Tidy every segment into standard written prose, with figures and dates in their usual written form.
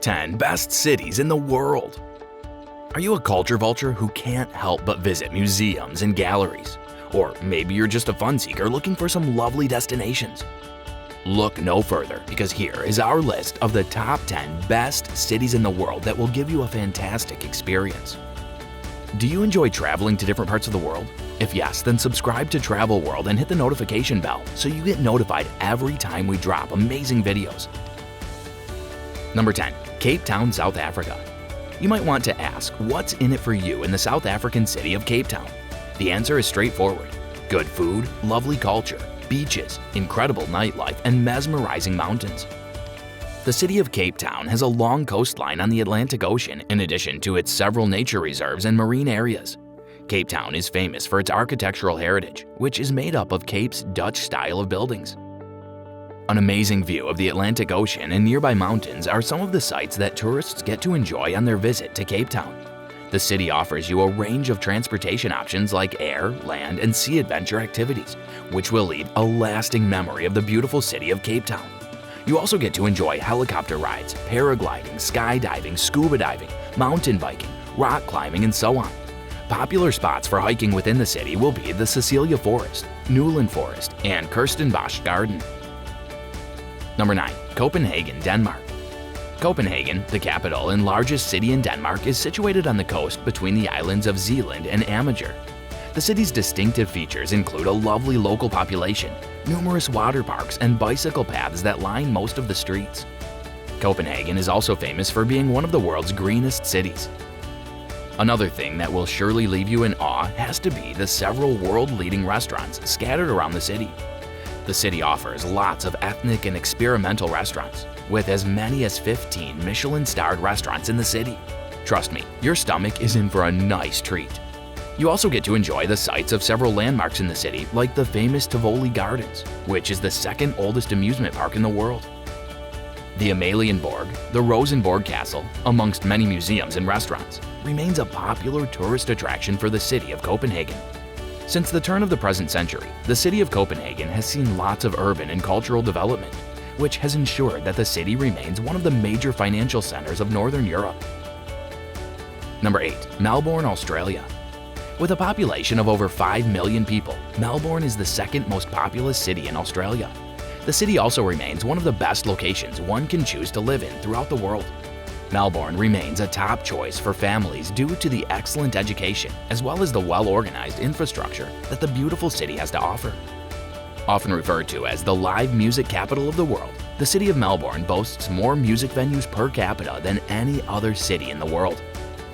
10 Best Cities in the World. Are you a culture vulture who can't help but visit museums and galleries? Or maybe you're just a fun seeker looking for some lovely destinations? Look no further, because here is our list of the top 10 best cities in the world that will give you a fantastic experience. Do you enjoy traveling to different parts of the world? If yes, then subscribe to Travel World and hit the notification bell so you get notified every time we drop amazing videos. Number 10. Cape Town, South Africa. You might want to ask, what's in it for you in the South African city of Cape Town? The answer is straightforward. Good food, lovely culture, beaches, incredible nightlife, and mesmerizing mountains. The city of Cape Town has a long coastline on the Atlantic Ocean in addition to its several nature reserves and marine areas. Cape Town is famous for its architectural heritage, which is made up of Cape's Dutch style of buildings. An amazing view of the Atlantic Ocean and nearby mountains are some of the sights that tourists get to enjoy on their visit to Cape Town. The city offers you a range of transportation options like air, land, and sea adventure activities, which will leave a lasting memory of the beautiful city of Cape Town. You also get to enjoy helicopter rides, paragliding, skydiving, scuba diving, mountain biking, rock climbing, and so on. Popular spots for hiking within the city will be the Cecilia Forest, Newland Forest, and Kirstenbosch Garden. Number 9. Copenhagen, Denmark. Copenhagen, the capital and largest city in Denmark, is situated on the coast between the islands of Zealand and Amager. The city's distinctive features include a lovely local population, numerous water parks, and bicycle paths that line most of the streets. Copenhagen is also famous for being one of the world's greenest cities. Another thing that will surely leave you in awe has to be the several world-leading restaurants scattered around the city. The city offers lots of ethnic and experimental restaurants, with as many as 15 Michelin-starred restaurants in the city. Trust me, your stomach is in for a nice treat. You also get to enjoy the sights of several landmarks in the city, like the famous Tivoli Gardens, which is the second oldest amusement park in the world. The Amalienborg, the Rosenborg Castle, amongst many museums and restaurants, remains a popular tourist attraction for the city of Copenhagen. Since the turn of the present century, the city of Copenhagen has seen lots of urban and cultural development, which has ensured that the city remains one of the major financial centers of Northern Europe. Number 8. Melbourne, Australia. With a population of over 5 million people, Melbourne is the second most populous city in Australia. The city also remains one of the best locations one can choose to live in throughout the world. Melbourne remains a top choice for families due to the excellent education as well as the well-organized infrastructure that the beautiful city has to offer. Often referred to as the live music capital of the world, the city of Melbourne boasts more music venues per capita than any other city in the world.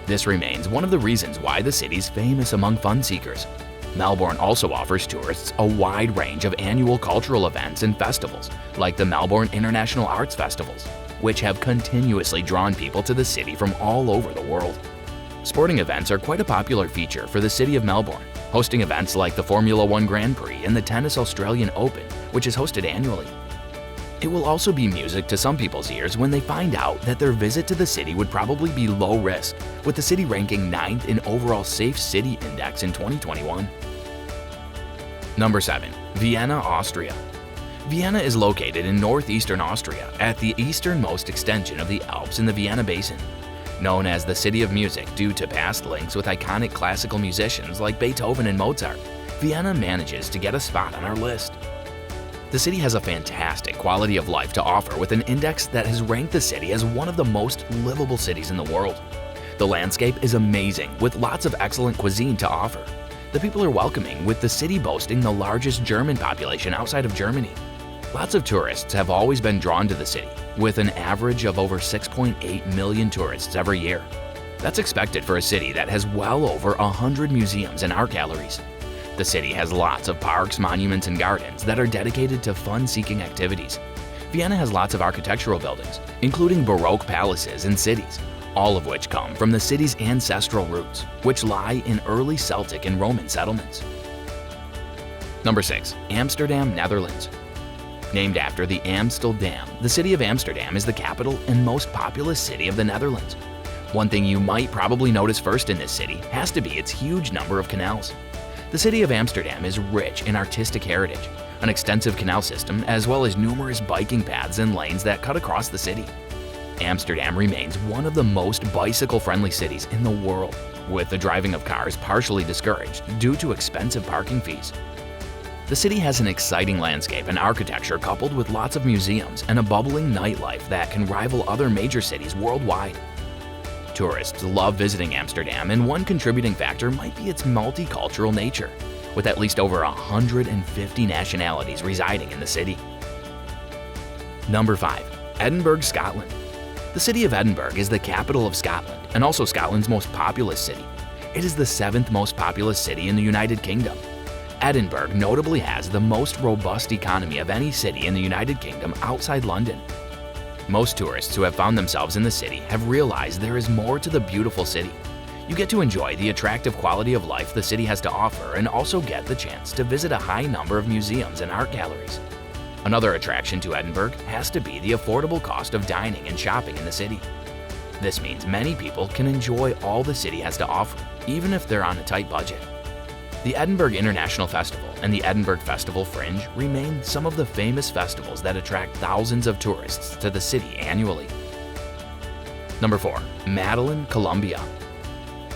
This remains one of the reasons why the city's famous among fun seekers. Melbourne also offers tourists a wide range of annual cultural events and festivals, like the Melbourne International Arts Festivals, which have continuously drawn people to the city from all over the world. Sporting events are quite a popular feature for the city of Melbourne, hosting events like the Formula One Grand Prix and the Tennis Australian Open, which is hosted annually. It will also be music to some people's ears when they find out that their visit to the city would probably be low risk, with the city ranking 9th in overall Safe City Index in 2021. Number 7. Vienna, Austria. Vienna is located in northeastern Austria at the easternmost extension of the Alps in the Vienna Basin. Known as the City of Music due to past links with iconic classical musicians like Beethoven and Mozart, Vienna manages to get a spot on our list. The city has a fantastic quality of life to offer with an index that has ranked the city as one of the most livable cities in the world. The landscape is amazing with lots of excellent cuisine to offer. The people are welcoming, with the city boasting the largest German population outside of Germany. Lots of tourists have always been drawn to the city, with an average of over 6.8 million tourists every year. That's expected for a city that has well over 100 museums and art galleries. The city has lots of parks, monuments, and gardens that are dedicated to fun-seeking activities. Vienna has lots of architectural buildings, including Baroque palaces and cities, all of which come from the city's ancestral roots, which lie in early Celtic and Roman settlements. Number 6. Amsterdam, Netherlands. Named after the Amstel Dam, the city of Amsterdam is the capital and most populous city of the Netherlands. One thing you might probably notice first in this city has to be its huge number of canals. The city of Amsterdam is rich in artistic heritage, an extensive canal system, as well as numerous biking paths and lanes that cut across the city. Amsterdam remains one of the most bicycle-friendly cities in the world, with the driving of cars partially discouraged due to expensive parking fees. The city has an exciting landscape and architecture coupled with lots of museums and a bubbling nightlife that can rival other major cities worldwide. Tourists love visiting Amsterdam, and one contributing factor might be its multicultural nature, with at least over 150 nationalities residing in the city. Number 5. Edinburgh, Scotland. The city of Edinburgh is the capital of Scotland and also Scotland's most populous city. It is the 7th most populous city in the United Kingdom. Edinburgh notably has the most robust economy of any city in the United Kingdom outside London. Most tourists who have found themselves in the city have realized there is more to the beautiful city. You get to enjoy the attractive quality of life the city has to offer and also get the chance to visit a high number of museums and art galleries. Another attraction to Edinburgh has to be the affordable cost of dining and shopping in the city. This means many people can enjoy all the city has to offer, even if they're on a tight budget. The Edinburgh International Festival and the Edinburgh Festival Fringe remain some of the famous festivals that attract thousands of tourists to the city annually. Number 4. Medellin, Colombia.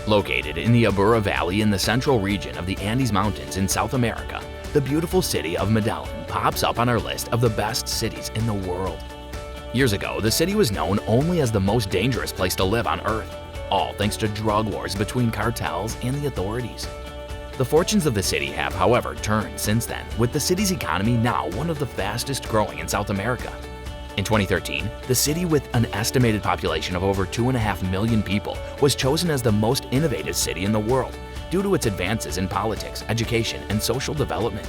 Located in the Abura Valley in the central region of the Andes Mountains in South America, the beautiful city of Medellin pops up on our list of the best cities in the world. Years ago, the city was known only as the most dangerous place to live on Earth, all thanks to drug wars between cartels and the authorities. The fortunes of the city have, however, turned since then, with the city's economy now one of the fastest growing in South America. In 2013, the city, with an estimated population of over 2.5 million people, was chosen as the most innovative city in the world due to its advances in politics, education, and social development.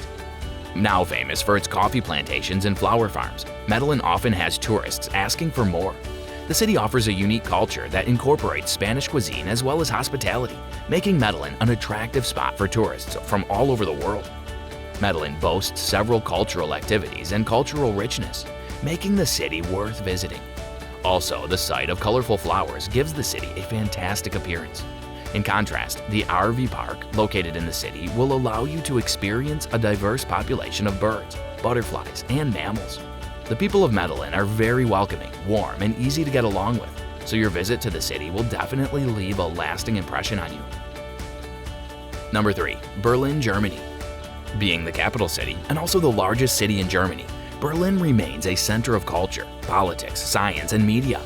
Now famous for its coffee plantations and flower farms, Medellin often has tourists asking for more. The city offers a unique culture that incorporates Spanish cuisine as well as hospitality, making Medellin an attractive spot for tourists from all over the world. Medellin boasts several cultural activities and cultural richness, making the city worth visiting. Also, the sight of colorful flowers gives the city a fantastic appearance. In contrast, the RV park located in the city will allow you to experience a diverse population of birds, butterflies, and mammals. The people of Medellin are very welcoming, warm, and easy to get along with, so your visit to the city will definitely leave a lasting impression on you. Number 3. Berlin, Germany. Being the capital city and also the largest city in Germany, Berlin remains a center of culture, politics, science, and media.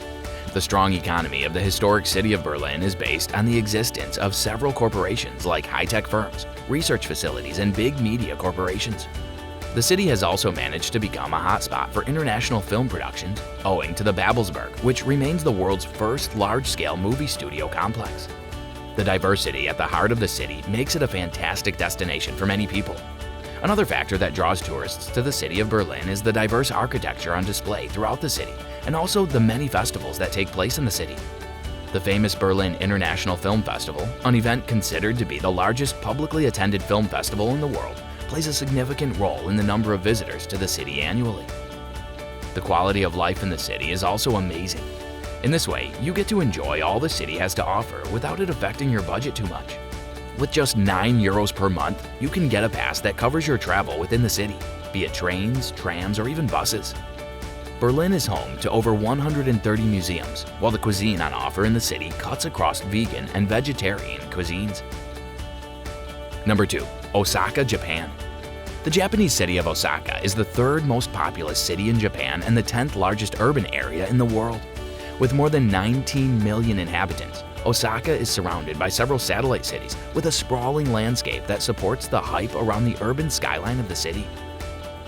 The strong economy of the historic city of Berlin is based on the existence of several corporations like high-tech firms, research facilities, and big media corporations. The city has also managed to become a hotspot for international film productions, owing to the Babelsberg, which remains the world's first large-scale movie studio complex. The diversity at the heart of the city makes it a fantastic destination for many people. Another factor that draws tourists to the city of Berlin is the diverse architecture on display throughout the city, and also the many festivals that take place in the city. The famous Berlin International Film Festival, an event considered to be the largest publicly attended film festival in the world, plays a significant role in the number of visitors to the city annually. The quality of life in the city is also amazing. In this way, you get to enjoy all the city has to offer without it affecting your budget too much. With just €9 per month, you can get a pass that covers your travel within the city, be it trains, trams, or even buses. Berlin is home to over 130 museums, while the cuisine on offer in the city cuts across vegan and vegetarian cuisines. Number 2. Osaka, Japan. The Japanese city of Osaka is the 3rd most populous city in Japan and the 10th largest urban area in the world. With more than 19 million inhabitants, Osaka is surrounded by several satellite cities with a sprawling landscape that supports the hype around the urban skyline of the city.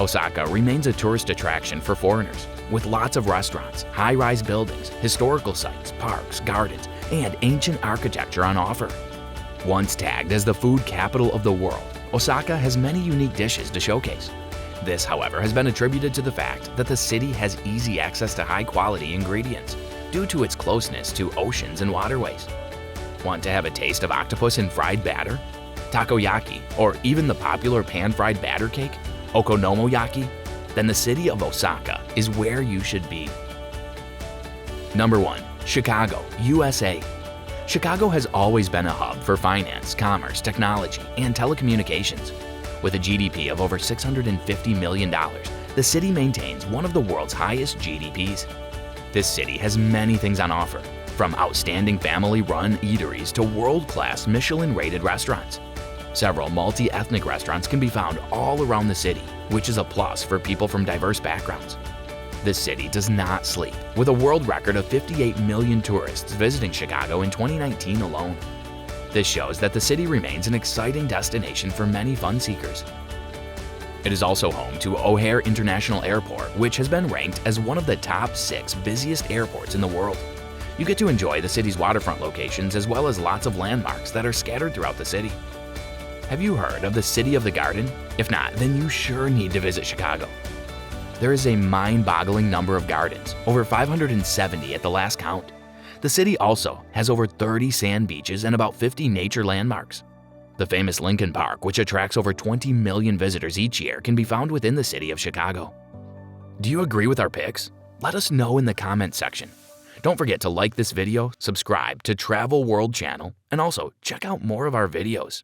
Osaka remains a tourist attraction for foreigners, with lots of restaurants, high-rise buildings, historical sites, parks, gardens, and ancient architecture on offer. Once tagged as the food capital of the world, Osaka has many unique dishes to showcase. This, however, has been attributed to the fact that the city has easy access to high-quality ingredients due to its closeness to oceans and waterways. Want to have a taste of octopus in fried batter, takoyaki, or even the popular pan-fried batter cake, okonomiyaki? Then the city of Osaka is where you should be. Number 1. Chicago, USA. Chicago has always been a hub for finance, commerce, technology, and telecommunications. With a GDP of over $650 million, the city maintains one of the world's highest GDPs. This city has many things on offer, from outstanding family-run eateries to world-class Michelin-rated restaurants. Several multi-ethnic restaurants can be found all around the city, which is a plus for people from diverse backgrounds. This city does not sleep, with a world record of 58 million tourists visiting Chicago in 2019 alone. This shows that the city remains an exciting destination for many fun seekers. It is also home to O'Hare International Airport, which has been ranked as one of the top 6 busiest airports in the world. You get to enjoy the city's waterfront locations as well as lots of landmarks that are scattered throughout the city. Have you heard of the City of the Garden? If not, then you sure need to visit Chicago. There is a mind-boggling number of gardens, over 570 at the last count. The city also has over 30 sand beaches and about 50 nature landmarks. The famous Lincoln Park, which attracts over 20 million visitors each year, can be found within the city of Chicago. Do you agree with our picks? Let us know in the comments section. Don't forget to like this video, subscribe to Travel World channel, and also check out more of our videos.